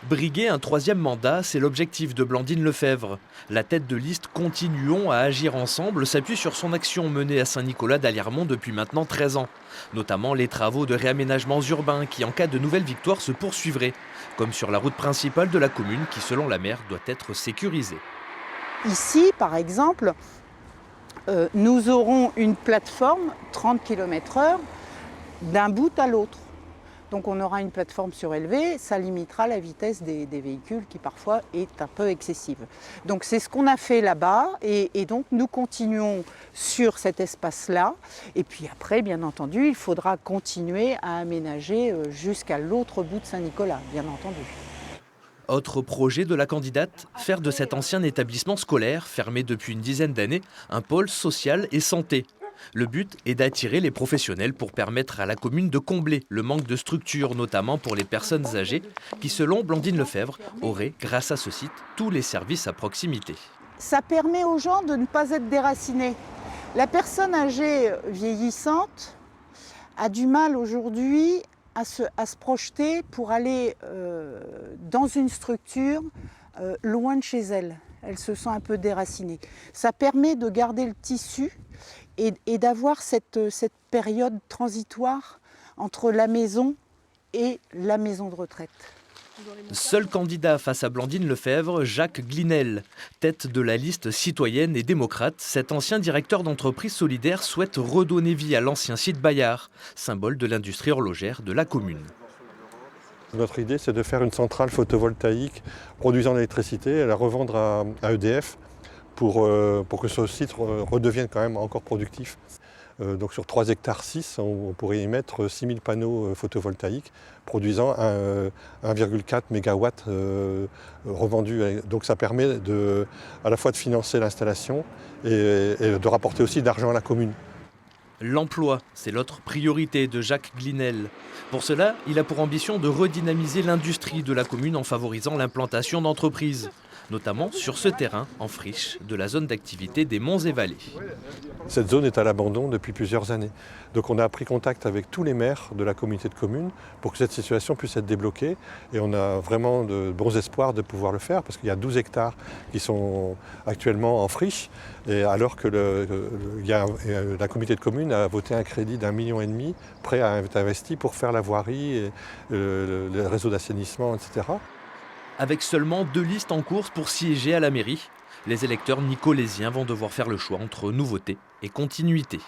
Briguer un troisième mandat, c'est l'objectif de Blandine Lefebvre. La tête de liste Continuons à agir ensemble s'appuie sur son action menée à Saint-Nicolas d'Alliermont depuis maintenant 13 ans. Notamment les travaux de réaménagements urbains qui, en cas de nouvelle victoire, se poursuivraient. Comme sur la route principale de la commune qui, selon la maire, doit être sécurisée. Ici, par exemple, nous aurons une plateforme 30 km/h d'un bout à l'autre. Donc on aura une plateforme surélevée, ça limitera la vitesse des véhicules qui parfois est un peu excessive. Donc c'est ce qu'on a fait là-bas et donc nous continuons sur cet espace-là. Et puis après, bien entendu, il faudra continuer à aménager jusqu'à l'autre bout de Saint-Nicolas, bien entendu. Autre projet de la candidate, faire de cet ancien établissement scolaire, fermé depuis une dizaine d'années, un pôle social et santé. Le but est d'attirer les professionnels pour permettre à la commune de combler le manque de structures, notamment pour les personnes âgées, qui selon Blandine Lefebvre, auraient, grâce à ce site, tous les services à proximité. Ça permet aux gens de ne pas être déracinés. La personne âgée vieillissante a du mal aujourd'hui à se projeter pour aller dans une structure loin de chez elle. Elle se sent un peu déracinée. Ça permet de garder le tissu et d'avoir cette période transitoire entre la maison et la maison de retraite. Seul candidat face à Blandine Lefebvre, Jacques Glinel. Tête de la liste citoyenne et démocrate, cet ancien directeur d'entreprise solidaire souhaite redonner vie à l'ancien site Bayard, symbole de l'industrie horlogère de la commune. Notre idée, c'est de faire une centrale photovoltaïque produisant de l'électricité et la revendre à EDF pour que ce site redevienne quand même encore productif. Donc sur 3,6 hectares, on pourrait y mettre 6000 panneaux photovoltaïques produisant 1,4 MW revendus. Donc ça permet à la fois de financer l'installation et de rapporter aussi de l'argent à la commune. L'emploi, c'est l'autre priorité de Jacques Glinel. Pour cela, il a pour ambition de redynamiser l'industrie de la commune en favorisant l'implantation d'entreprises, notamment sur ce terrain en friche de la zone d'activité des Monts et Vallées. Cette zone est à l'abandon depuis plusieurs années. Donc on a pris contact avec tous les maires de la communauté de communes pour que cette situation puisse être débloquée. Et on a vraiment de bons espoirs de pouvoir le faire parce qu'il y a 12 hectares qui sont actuellement en friche. Et alors que la communauté de communes a voté un crédit d'1,5 million prêt à être investi pour faire la voirie, et le réseau d'assainissement, etc. Avec seulement 2 listes en course pour siéger à la mairie, les électeurs nicolésiens vont devoir faire le choix entre nouveauté et continuité.